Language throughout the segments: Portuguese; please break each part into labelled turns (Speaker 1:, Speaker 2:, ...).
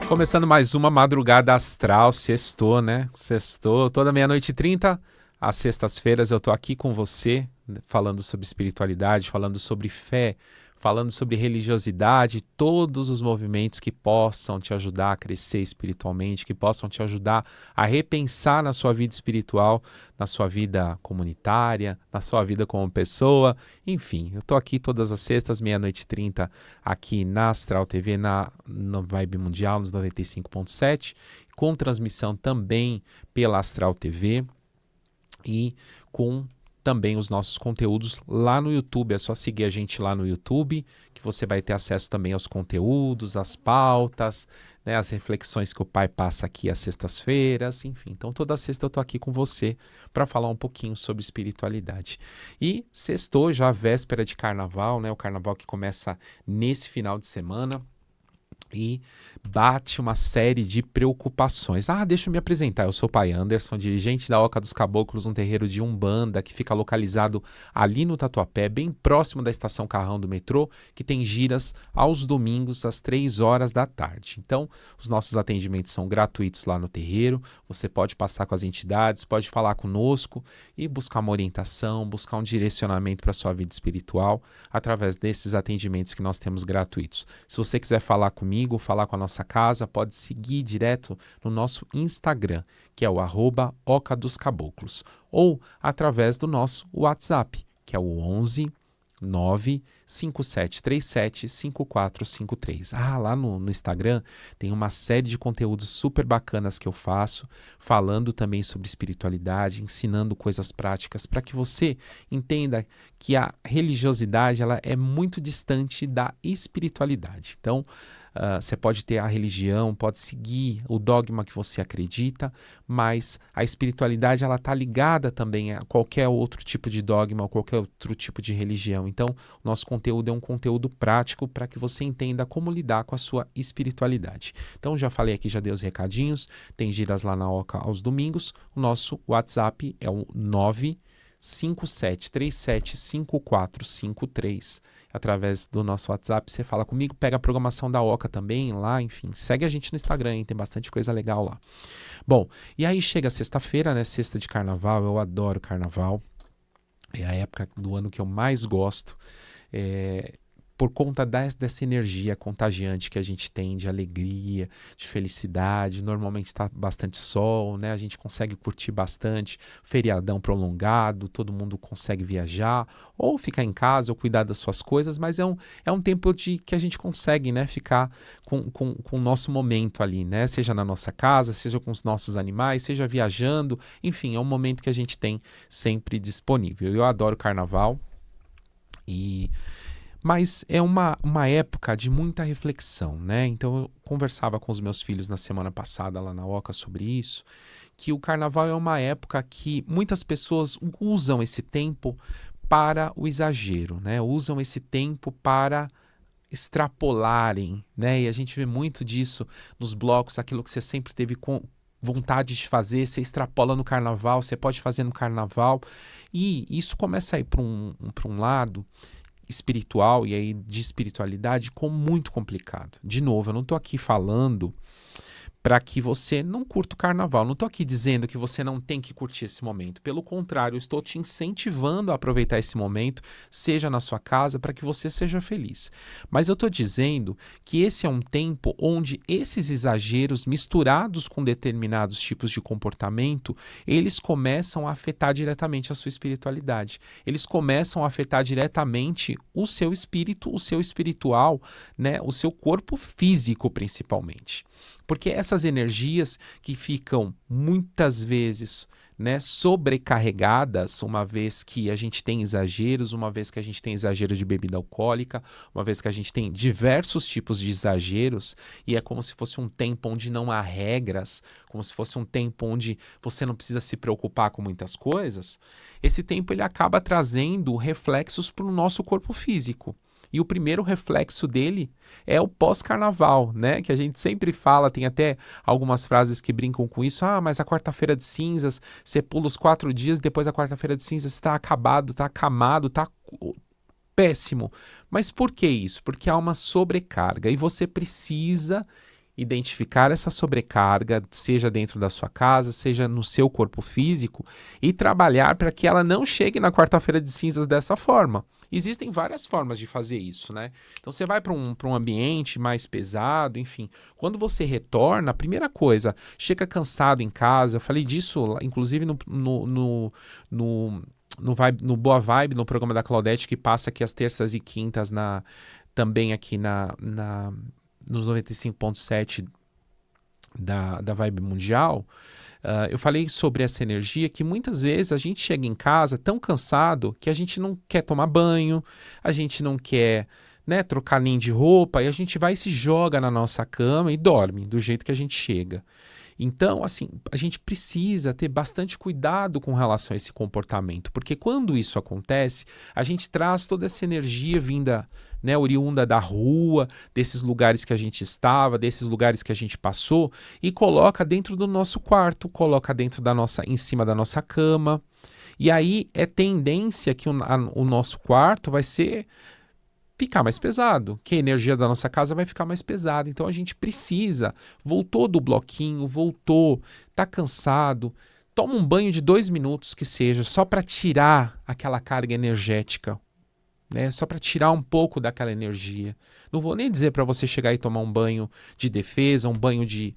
Speaker 1: Começando mais uma madrugada astral, sextou, né? Sextou, toda meia-noite e 30, às sextas-feiras eu tô aqui com você, falando sobre espiritualidade, falando sobre fé, falando sobre religiosidade, todos os movimentos que possam te ajudar a crescer espiritualmente, que possam te ajudar a repensar na sua vida espiritual, na sua vida comunitária, na sua vida como pessoa, enfim, eu tô aqui todas as sextas, meia-noite e 30, aqui na Astral TV, no Vibe Mundial, nos 95.7, com transmissão também pela Astral TV e com também os nossos conteúdos lá no YouTube. É só seguir a gente lá no YouTube, que você vai ter acesso também aos conteúdos, às pautas, né, as reflexões que o Pai passa aqui às sextas-feiras, enfim. Então, toda sexta eu estou aqui com você para falar um pouquinho sobre espiritualidade. E sextou, já véspera de carnaval, né, o carnaval que começa nesse final de semana. E bate uma série de preocupações. Deixa eu me apresentar. Eu sou o Pai Anderson, dirigente da Oca dos Caboclos, um terreiro de Umbanda que fica localizado ali no Tatuapé, bem próximo da estação Carrão do metrô, que tem giras aos domingos às 3 horas da tarde. Então, os nossos atendimentos são gratuitos lá no terreiro. Você pode passar com as entidades, pode falar conosco e buscar uma orientação, buscar um direcionamento para a sua vida espiritual através desses atendimentos que nós temos gratuitos. Se você quiser falar comigo, falar com a nossa casa, pode seguir direto no nosso Instagram, que é o @Oca dos Caboclos, ou através do nosso WhatsApp, que é o 11 95737 5453. Lá no Instagram tem uma série de conteúdos super bacanas que eu faço, falando também sobre espiritualidade, ensinando coisas práticas para que você entenda que a religiosidade ela é muito distante da espiritualidade. Então, você pode ter a religião, pode seguir o dogma que você acredita, mas a espiritualidade ela está ligada também a qualquer outro tipo de dogma ou qualquer outro tipo de religião. Então, o nosso conteúdo é um conteúdo prático para que você entenda como lidar com a sua espiritualidade. Então, já falei aqui, já dei os recadinhos, tem giras lá na Oca aos domingos. O nosso WhatsApp é o 957375453. Através do nosso WhatsApp, você fala comigo, pega a programação da Oca também lá, enfim, segue a gente no Instagram, hein? Tem bastante coisa legal lá. Bom, e aí chega sexta-feira, né? Sexta de carnaval, eu adoro carnaval, é a época do ano que eu mais gosto, por conta dessa energia contagiante que a gente tem de alegria, de felicidade. Normalmente está bastante sol, né? A gente consegue curtir bastante, feriadão prolongado, todo mundo consegue viajar, ou ficar em casa, ou cuidar das suas coisas, mas é um tempo que a gente consegue, né, ficar com o nosso momento ali, né? Seja na nossa casa, seja com os nossos animais, seja viajando, enfim, é um momento que a gente tem sempre disponível. Eu adoro carnaval, mas é uma época de muita reflexão, né? Então eu conversava com os meus filhos na semana passada lá na Oca sobre isso, que o carnaval é uma época que muitas pessoas usam esse tempo para o exagero, né? Usam esse tempo para extrapolarem, né? E a gente vê muito disso nos blocos, aquilo que você sempre teve vontade de fazer, você extrapola no carnaval, você pode fazer no carnaval, e isso começa a ir para um lado espiritual e aí de espiritualidade como muito complicado. De novo, eu não estou aqui falando para que você não curta o carnaval. Não estou aqui dizendo que você não tem que curtir esse momento. Pelo contrário, eu estou te incentivando a aproveitar esse momento, seja na sua casa, para que você seja feliz. Mas eu estou dizendo que esse é um tempo onde esses exageros misturados com determinados tipos de comportamento, eles começam a afetar diretamente a sua espiritualidade. Eles começam a afetar diretamente o seu espírito, o seu espiritual, né? O seu corpo físico, principalmente. Porque essas energias que ficam muitas vezes, né, sobrecarregadas, uma vez que a gente tem exageros, uma vez que a gente tem exagero de bebida alcoólica, uma vez que a gente tem diversos tipos de exageros, e é como se fosse um tempo onde não há regras, como se fosse um tempo onde você não precisa se preocupar com muitas coisas, esse tempo ele acaba trazendo reflexos para o nosso corpo físico. E o primeiro reflexo dele é o pós-carnaval, né? Que a gente sempre fala, tem até algumas frases que brincam com isso. Mas a quarta-feira de cinzas, você pula os 4 dias, depois da quarta-feira de cinzas está acabado, está acamado, está péssimo. Mas por que isso? Porque há uma sobrecarga e você precisa identificar essa sobrecarga, seja dentro da sua casa, seja no seu corpo físico, e trabalhar para que ela não chegue na quarta-feira de cinzas dessa forma. Existem várias formas de fazer isso, né? Então você vai para um ambiente mais pesado, enfim. Quando você retorna, a primeira coisa, chega cansado em casa. Eu falei disso, inclusive, no Boa Vibe, no programa da Claudete, que passa aqui às terças e quintas, também aqui nos 95.7 da Vibe Mundial. Eu falei sobre essa energia que muitas vezes a gente chega em casa tão cansado que a gente não quer tomar banho, a gente não quer, né, trocar nem de roupa, e a gente vai e se joga na nossa cama e dorme do jeito que a gente chega. Então, assim, a gente precisa ter bastante cuidado com relação a esse comportamento, porque quando isso acontece, a gente traz toda essa energia vinda, né, oriunda da rua, desses lugares que a gente estava, desses lugares que a gente passou, e coloca dentro do nosso quarto, coloca dentro em cima da nossa cama. E aí é tendência que o nosso quarto vai ficar mais pesado, que a energia da nossa casa vai ficar mais pesada. Então a gente precisa, voltou do bloquinho, tá cansado, toma um banho de 2 minutos que seja, só para tirar aquela carga energética, né? Só para tirar um pouco daquela energia. Não vou nem dizer para você chegar e tomar um banho de defesa, um banho de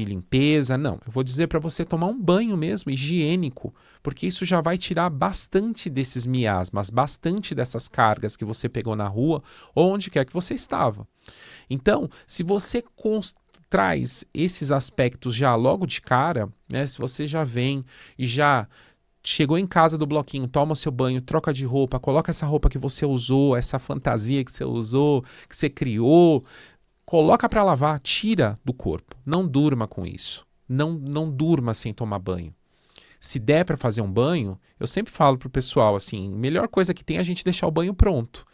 Speaker 1: limpeza, não. Eu vou dizer para você tomar um banho mesmo, higiênico, porque isso já vai tirar bastante desses miasmas, bastante dessas cargas que você pegou na rua ou onde quer que você estava. Então, se você traz esses aspectos já logo de cara, né? Se você já vem e já chegou em casa do bloquinho, toma seu banho, troca de roupa, coloca essa roupa que você usou, essa fantasia que você usou, que você criou, coloca para lavar, tira do corpo. Não durma com isso. Não durma sem tomar banho. Se der para fazer um banho, eu sempre falo pro pessoal assim, melhor coisa que tem é a gente deixar o banho pronto.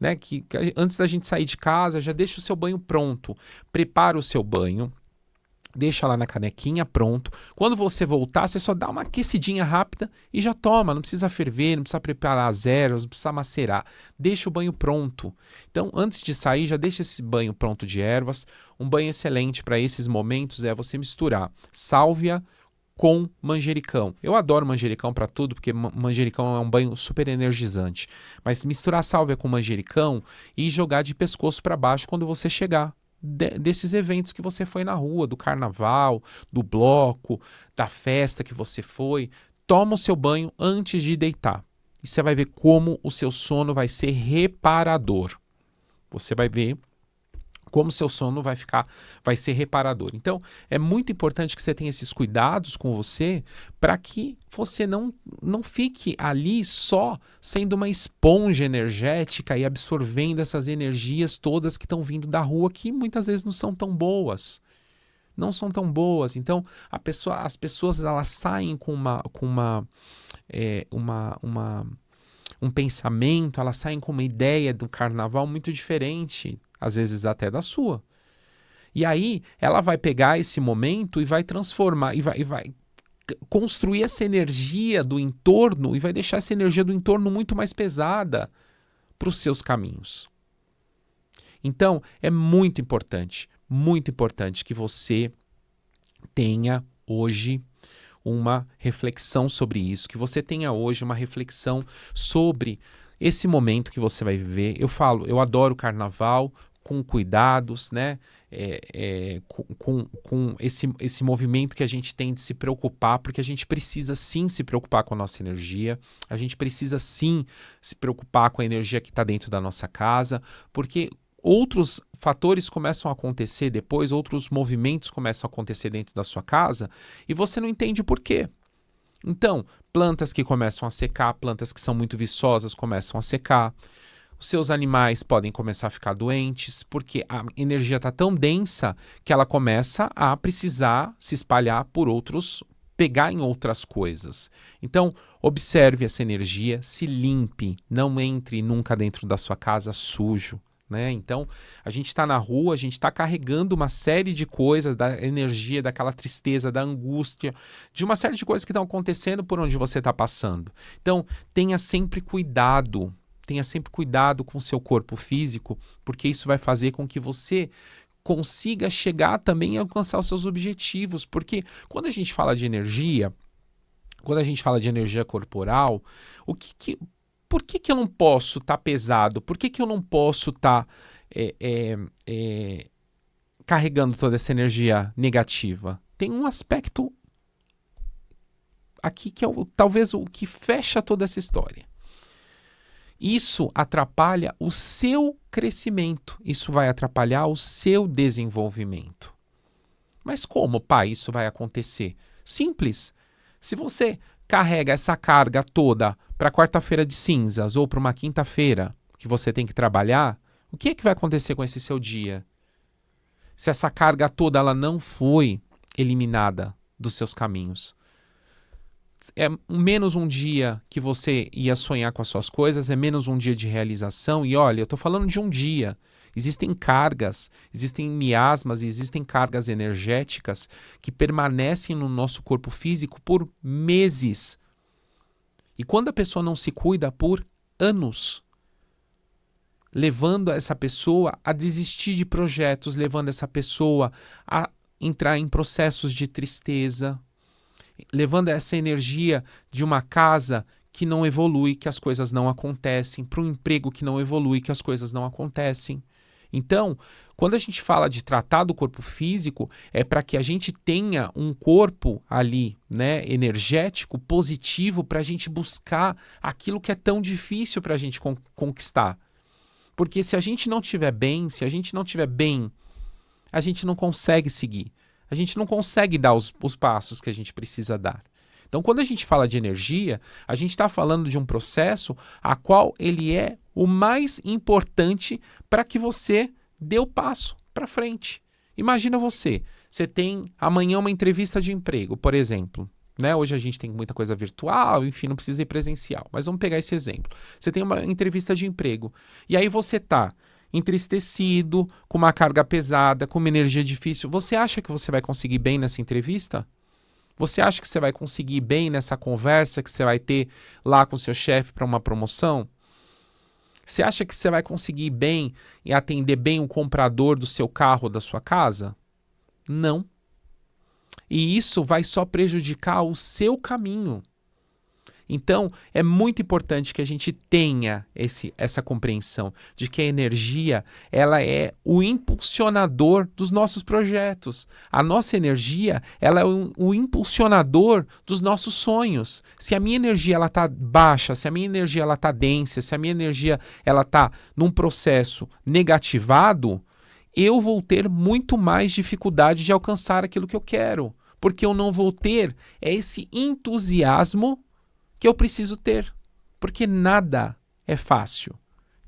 Speaker 1: Né? Que antes da gente sair de casa, já deixa o seu banho pronto. Prepara o seu banho. Deixa lá na canequinha, pronto. Quando você voltar, você só dá uma aquecidinha rápida e já toma. Não precisa ferver, não precisa preparar as ervas, não precisa macerar. Deixa o banho pronto. Então, antes de sair, já deixa esse banho pronto de ervas. Um banho excelente para esses momentos é você misturar sálvia com manjericão. Eu adoro manjericão para tudo, porque manjericão é um banho super energizante. Mas misturar sálvia com manjericão e jogar de pescoço para baixo quando você chegar desses eventos que você foi na rua, do carnaval, do bloco, da festa que você foi. Toma o seu banho antes de deitar. E você vai ver como o seu sono vai ser reparador. Você vai ver como o seu sono vai ser reparador. Então, é muito importante que você tenha esses cuidados com você para que você não fique ali só sendo uma esponja energética e absorvendo essas energias todas que estão vindo da rua, que muitas vezes não são tão boas. Não são tão boas. Então, as pessoas elas saem com um pensamento, elas saem com uma ideia do carnaval muito diferente, às vezes até da sua. E aí ela vai pegar esse momento e vai transformar, e vai construir essa energia do entorno e vai deixar essa energia do entorno muito mais pesada para os seus caminhos. Então, é muito importante que você tenha hoje uma reflexão sobre isso, que você tenha hoje uma reflexão sobre esse momento que você vai viver. Eu adoro o carnaval com cuidados, né? Com esse movimento que a gente tem de se preocupar, porque a gente precisa sim se preocupar com a nossa energia, a gente precisa sim se preocupar com a energia que está dentro da nossa casa, porque outros fatores começam a acontecer depois, outros movimentos começam a acontecer dentro da sua casa e você não entende por quê. Então, plantas que começam a secar, plantas que são muito viçosas começam a secar. Os seus animais podem começar a ficar doentes, porque a energia está tão densa que ela começa a precisar se espalhar por pegar em outras coisas. Então, observe essa energia, se limpe, não entre nunca dentro da sua casa sujo. Né? Então, a gente está na rua, a gente está carregando uma série de coisas, da energia, daquela tristeza, da angústia, de uma série de coisas que estão acontecendo por onde você está passando. Então, tenha sempre cuidado com o seu corpo físico, porque isso vai fazer com que você consiga chegar também e alcançar os seus objetivos. Porque quando a gente fala de energia, quando a gente fala de energia corporal, por que eu não posso estar pesado? Por que eu não posso estar carregando toda essa energia negativa? Tem um aspecto aqui que é talvez o que fecha toda essa história. Isso atrapalha o seu crescimento, isso vai atrapalhar o seu desenvolvimento. Mas como, pai, isso vai acontecer? Simples. Se você carrega essa carga toda para quarta-feira de cinzas ou para uma quinta-feira que você tem que trabalhar, o que é que vai acontecer com esse seu dia? Se essa carga toda ela não foi eliminada dos seus caminhos. É menos um dia que você ia sonhar com as suas coisas, é menos um dia de realização. E olha, eu estou falando de um dia. Existem cargas, existem miasmas, existem cargas energéticas que permanecem no nosso corpo físico por meses. E quando a pessoa não se cuida, por anos, levando essa pessoa a desistir de projetos, levando essa pessoa a entrar em processos de tristeza, levando essa energia de uma casa que não evolui, que as coisas não acontecem, para um emprego que não evolui, que as coisas não acontecem. Então, quando a gente fala de tratar do corpo físico, é para que a gente tenha um corpo ali, né, energético, positivo, para a gente buscar aquilo que é tão difícil para a gente conquistar. Porque se a gente não estiver bem, a gente não consegue seguir. A gente não consegue dar os passos que a gente precisa dar. Então, quando a gente fala de energia, a gente está falando de um processo a qual ele é o mais importante para que você dê o passo para frente. Imagina você tem amanhã uma entrevista de emprego, por exemplo. Né? Hoje a gente tem muita coisa virtual, enfim, não precisa ir presencial. Mas vamos pegar esse exemplo. Você tem uma entrevista de emprego e aí você está entristecido, com uma carga pesada, com uma energia difícil. Você acha que você vai conseguir bem nessa entrevista? Você acha que você vai conseguir bem nessa conversa que você vai ter lá com seu chefe para uma promoção? Você acha que você vai conseguir bem e atender bem o comprador do seu carro, da sua casa? Não. E isso vai só prejudicar o seu caminho. Então, é muito importante que a gente tenha essa compreensão de que a energia ela é o impulsionador dos nossos projetos. A nossa energia ela é o impulsionador dos nossos sonhos. Se a minha energia está baixa, se a minha energia está densa, se a minha energia está num processo negativado, eu vou ter muito mais dificuldade de alcançar aquilo que eu quero. Porque eu não vou ter esse entusiasmo que eu preciso ter, porque nada é fácil,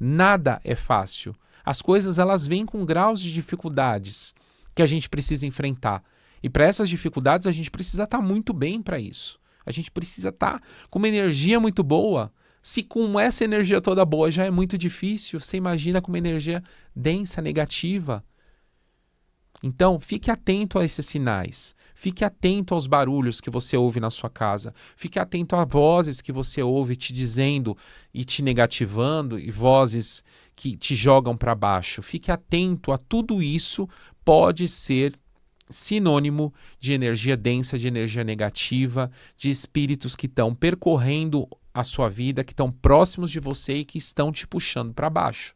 Speaker 1: nada é fácil. As coisas elas vêm com graus de dificuldades que a gente precisa enfrentar e para essas dificuldades a gente precisa estar muito bem para isso. A gente precisa estar com uma energia muito boa. Se com essa energia toda boa já é muito difícil, você imagina com uma energia densa, negativa. Então, fique atento a esses sinais. Fique atento aos barulhos que você ouve na sua casa. Fique atento a vozes que você ouve te dizendo e te negativando e vozes que te jogam para baixo. Fique atento a tudo isso. Pode ser sinônimo de energia densa, de energia negativa, de espíritos que estão percorrendo a sua vida, que estão próximos de você e que estão te puxando para baixo.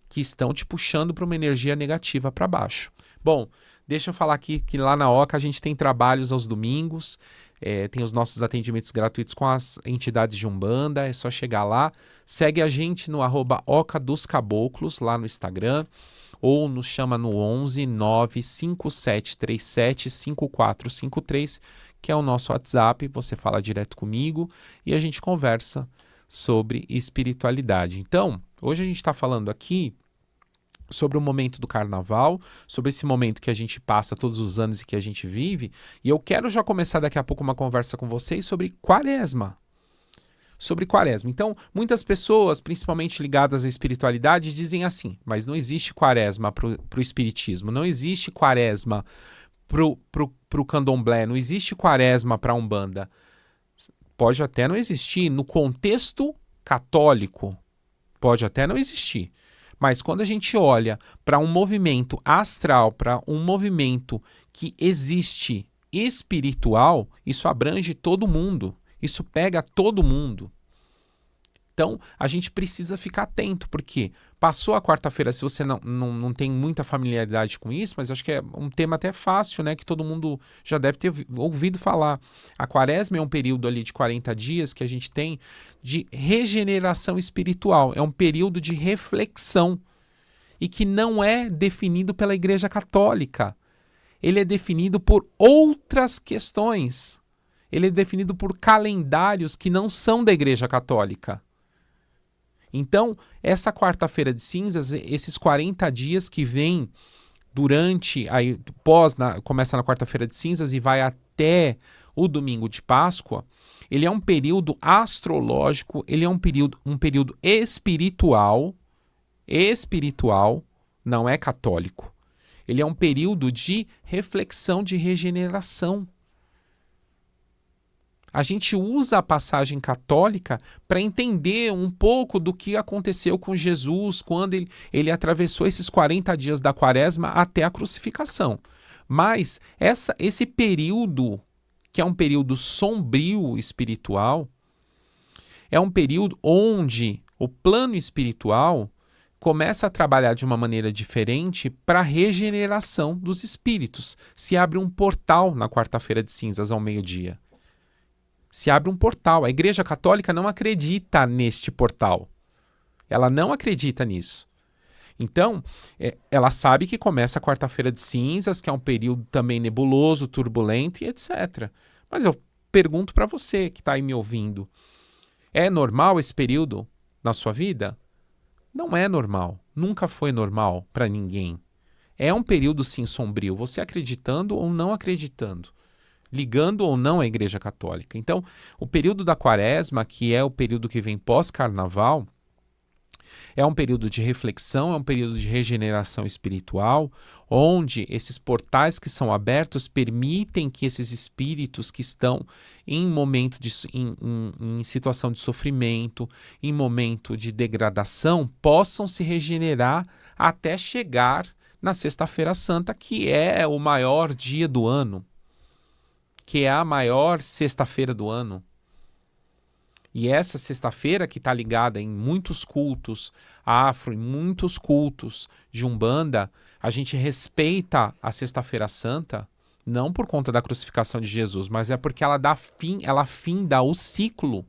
Speaker 1: Que estão te puxando para uma energia negativa para baixo. Bom, deixa eu falar aqui que lá na Oca a gente tem trabalhos aos domingos, tem os nossos atendimentos gratuitos com as entidades de Umbanda, é só chegar lá, segue a gente no @Oca dos Caboclos lá no Instagram, ou nos chama no 11 95737 5453, que é o nosso WhatsApp, você fala direto comigo e a gente conversa sobre espiritualidade. Então, hoje a gente está falando aqui sobre o momento do carnaval, sobre esse momento que a gente passa todos os anos e que a gente vive, e eu quero já começar daqui a pouco uma conversa com vocês sobre quaresma. Sobre quaresma. Então, muitas pessoas, principalmente ligadas à espiritualidade, dizem assim, mas não existe quaresma para o espiritismo, não existe quaresma para o candomblé, não existe quaresma para a Umbanda. Pode até não existir no contexto católico, pode até não existir, Mas quando a gente olha para um movimento astral, para um movimento que existe espiritual, isso abrange todo mundo, isso pega todo mundo. Então, a gente precisa ficar atento, porque passou a quarta-feira, se você não tem muita familiaridade com isso, mas acho que é um tema até fácil, né, que todo mundo já deve ter ouvido falar. A quaresma é um período ali de 40 dias que a gente tem de regeneração espiritual, é um período de reflexão e que não é definido pela Igreja Católica. Ele é definido por outras questões. Ele é definido por calendários que não são da Igreja Católica. Então, essa quarta-feira de cinzas, esses 40 dias que vem durante, aí começa na quarta-feira de cinzas e vai até o domingo de Páscoa, ele é um período astrológico, ele é um período espiritual, não é católico. Ele é um período de reflexão, de regeneração. A gente usa a passagem católica para entender um pouco do que aconteceu com Jesus quando ele atravessou esses 40 dias da quaresma até a crucificação. Mas esse período, que é um período sombrio espiritual, é um período onde o plano espiritual começa a trabalhar de uma maneira diferente para a regeneração dos espíritos. Se abre um portal na quarta-feira de cinzas ao meio-dia. Se abre um portal. A Igreja Católica não acredita neste portal. Ela não acredita nisso. Então, ela sabe que começa a quarta-feira de cinzas, que é um período também nebuloso, turbulento e etc. Mas eu pergunto para você que está aí me ouvindo, é normal esse período na sua vida? Não é normal. Nunca foi normal para ninguém. É um período, sim, sombrio. Você acreditando ou não acreditando. Ligando ou não à Igreja Católica. Então, o período da quaresma, que é o período que vem pós-carnaval, é um período de reflexão, é um período de regeneração espiritual, onde esses portais que são abertos permitem que esses espíritos que estão em momento em situação de sofrimento, em momento de degradação, possam se regenerar até chegar na Sexta-feira Santa, que é o maior dia do ano, que é a maior sexta-feira do ano. E essa sexta-feira, que está ligada em muitos cultos afro, em muitos cultos de Umbanda, a gente respeita a Sexta-feira Santa, não por conta da crucificação de Jesus, mas é porque ela finda o ciclo.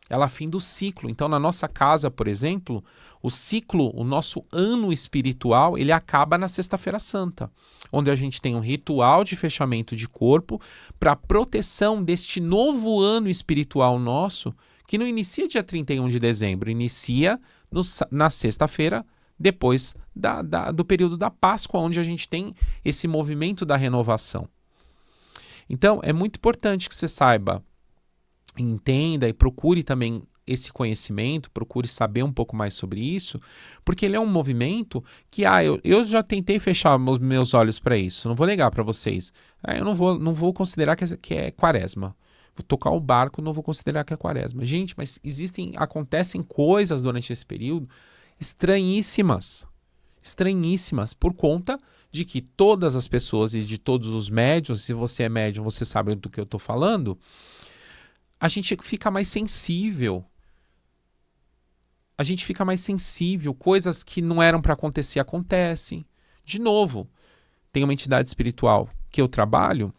Speaker 1: Ela finda o ciclo. Então, na nossa casa, por exemplo, o nosso ano espiritual, ele acaba na Sexta-feira Santa, onde a gente tem um ritual de fechamento de corpo para proteção deste novo ano espiritual nosso, que não inicia dia 31 de dezembro, inicia na sexta-feira, depois do período da Páscoa, onde a gente tem esse movimento da renovação. Então, é muito importante que você saiba, entenda e procure também esse conhecimento, procure saber um pouco mais sobre isso, porque ele é um movimento que eu já tentei fechar meus olhos para isso, não vou negar para vocês. Eu não vou considerar que é quaresma. Vou tocar o barco, não vou considerar que é quaresma. Gente, mas acontecem coisas durante esse período estranhíssimas por conta de que todas as pessoas e de todos os médiuns, se você é médium, você sabe do que eu estou falando, a gente fica mais sensível. A gente fica mais sensível. Coisas que não eram para acontecer, acontecem. De novo, tem uma entidade espiritual que eu trabalho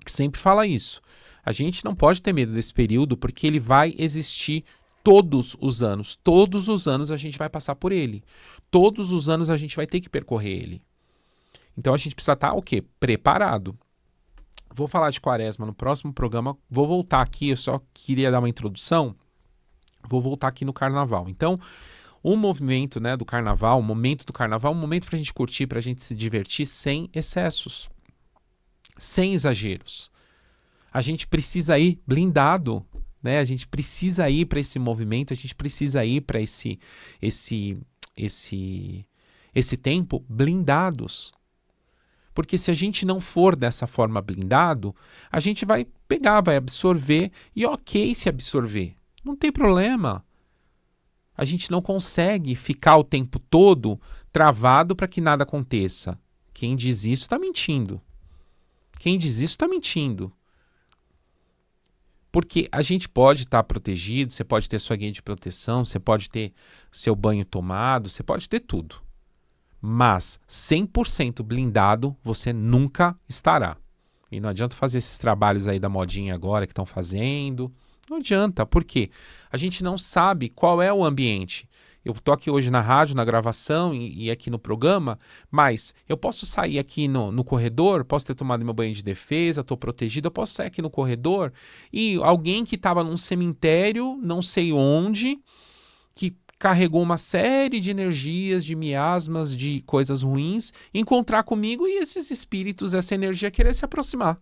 Speaker 1: que sempre fala isso. A gente não pode ter medo desse período porque ele vai existir todos os anos. Todos os anos a gente vai passar por ele. Todos os anos a gente vai ter que percorrer ele. Então a gente precisa estar o quê? Preparado. Vou falar de quaresma no próximo programa. Vou voltar aqui, eu só queria dar uma introdução. Vou voltar aqui no carnaval. Então, o movimento, né, do carnaval, o momento do carnaval, é um momento para a gente curtir, para a gente se divertir sem excessos, sem exageros. A gente precisa ir blindado, né? A gente precisa ir para esse movimento, a gente precisa ir para esse tempo blindados. Porque se a gente não for dessa forma blindado, a gente vai pegar, vai absorver e ok se absorver. Não tem problema. A gente não consegue ficar o tempo todo travado para que nada aconteça. Quem diz isso está mentindo. Quem diz isso está mentindo. Porque a gente pode estar protegido, você pode ter sua guia de proteção, você pode ter seu banho tomado, você pode ter tudo. Mas 100% blindado você nunca estará. E não adianta fazer esses trabalhos aí da modinha agora que estão fazendo. Não adianta, por quê? A gente não sabe qual é o ambiente. Eu estou aqui hoje na rádio, na gravação e aqui no programa, mas eu posso sair aqui no corredor, posso ter tomado meu banho de defesa, estou protegido, eu posso sair aqui no corredor e alguém que estava num cemitério, não sei onde, que carregou uma série de energias, de miasmas, de coisas ruins, encontrar comigo e esses espíritos, essa energia querer se aproximar.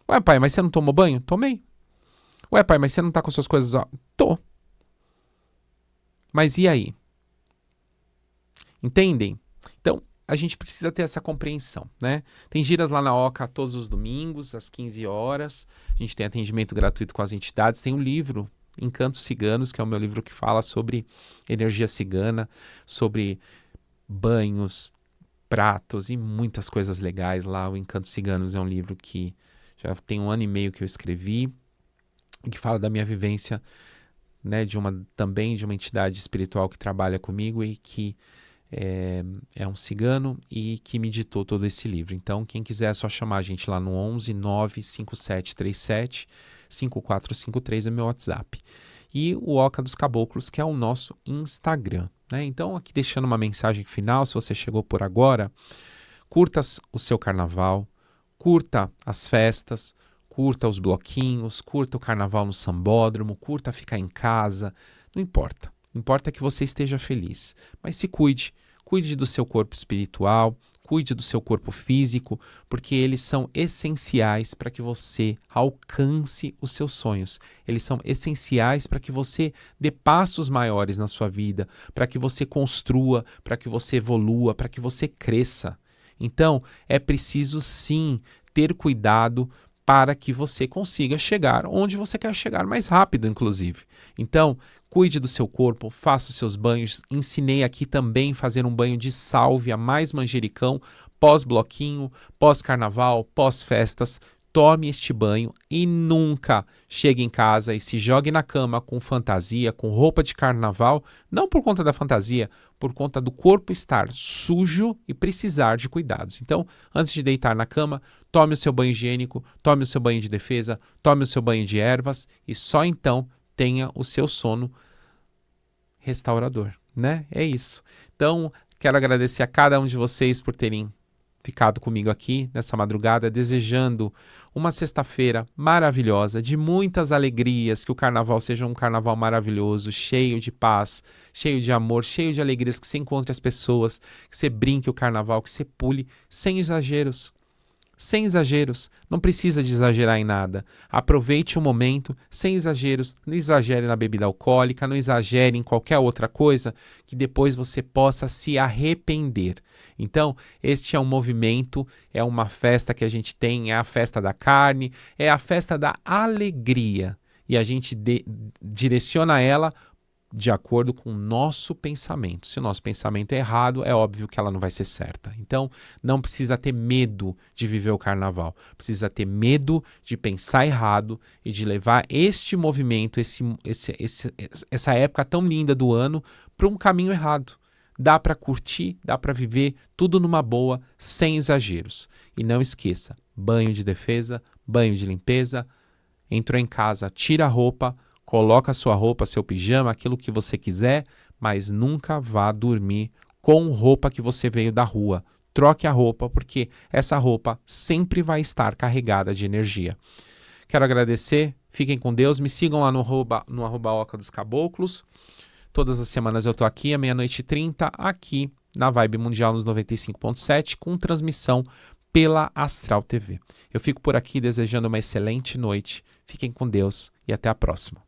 Speaker 1: Ué, pai, mas você não tomou banho? Tomei. Ué, pai, mas você não tá com suas coisas... Tô. Mas e aí? Entendem? Então, a gente precisa ter essa compreensão, né? Tem giras lá na Oca todos os domingos, às 15 horas. A gente tem atendimento gratuito com as entidades. Tem um livro, Encantos Ciganos, que é o meu livro que fala sobre energia cigana, sobre banhos, pratos e muitas coisas legais lá. O Encantos Ciganos é um livro que já tem 1 ano e meio que eu escrevi, que fala da minha vivência, né, também de uma entidade espiritual que trabalha comigo e que é um cigano e que me ditou todo esse livro. Então, quem quiser é só chamar a gente lá no 11 95737 5453 é meu WhatsApp. E o Oca dos Caboclos, que é o nosso Instagram, né? Então, aqui deixando uma mensagem final, se você chegou por agora, curta o seu carnaval, curta as festas, curta os bloquinhos, curta o carnaval no sambódromo, curta ficar em casa, não importa. O que importa é que você esteja feliz. Mas se cuide, cuide do seu corpo espiritual, cuide do seu corpo físico, porque eles são essenciais para que você alcance os seus sonhos. Eles são essenciais para que você dê passos maiores na sua vida, para que você construa, para que você evolua, para que você cresça. Então, é preciso sim ter cuidado para que você consiga chegar onde você quer chegar mais rápido, inclusive. Então, cuide do seu corpo, faça os seus banhos. Ensinei aqui também a fazer um banho de sálvia mais manjericão, pós-bloquinho, pós-carnaval, pós-festas. Tome este banho e nunca chegue em casa e se jogue na cama com fantasia, com roupa de carnaval, não por conta da fantasia, por conta do corpo estar sujo e precisar de cuidados. Então, antes de deitar na cama, tome o seu banho higiênico, tome o seu banho de defesa, tome o seu banho de ervas e só então tenha o seu sono restaurador, né? É isso. Então, quero agradecer a cada um de vocês por terem ficado comigo aqui nessa madrugada, desejando uma sexta-feira maravilhosa, de muitas alegrias, que o carnaval seja um carnaval maravilhoso, cheio de paz, cheio de amor, cheio de alegrias, que você encontre as pessoas, que você brinque o carnaval, que você pule, sem exageros. Sem exageros, não precisa de exagerar em nada. Aproveite o momento, sem exageros, não exagere na bebida alcoólica, não exagere em qualquer outra coisa que depois você possa se arrepender. Então, este é um movimento, é uma festa que a gente tem, é a festa da carne, é a festa da alegria. E a gente direciona ela de acordo com o nosso pensamento. Se o nosso pensamento é errado, é óbvio que ela não vai ser certa. Então, não precisa ter medo de viver o carnaval. Precisa ter medo de pensar errado e de levar este movimento, essa época tão linda do ano, para um caminho errado. Dá para curtir, dá para viver tudo numa boa, sem exageros. E não esqueça, banho de defesa, banho de limpeza, entrou em casa, tira a roupa, coloca a sua roupa, seu pijama, aquilo que você quiser, mas nunca vá dormir com roupa que você veio da rua. Troque a roupa, porque essa roupa sempre vai estar carregada de energia. Quero agradecer, fiquem com Deus, me sigam lá no arroba Oca dos Caboclos. Todas as semanas eu estou aqui, à 00:30, aqui na Vibe Mundial nos 95.7, com transmissão pela Astral TV. Eu fico por aqui desejando uma excelente noite. Fiquem com Deus e até a próxima.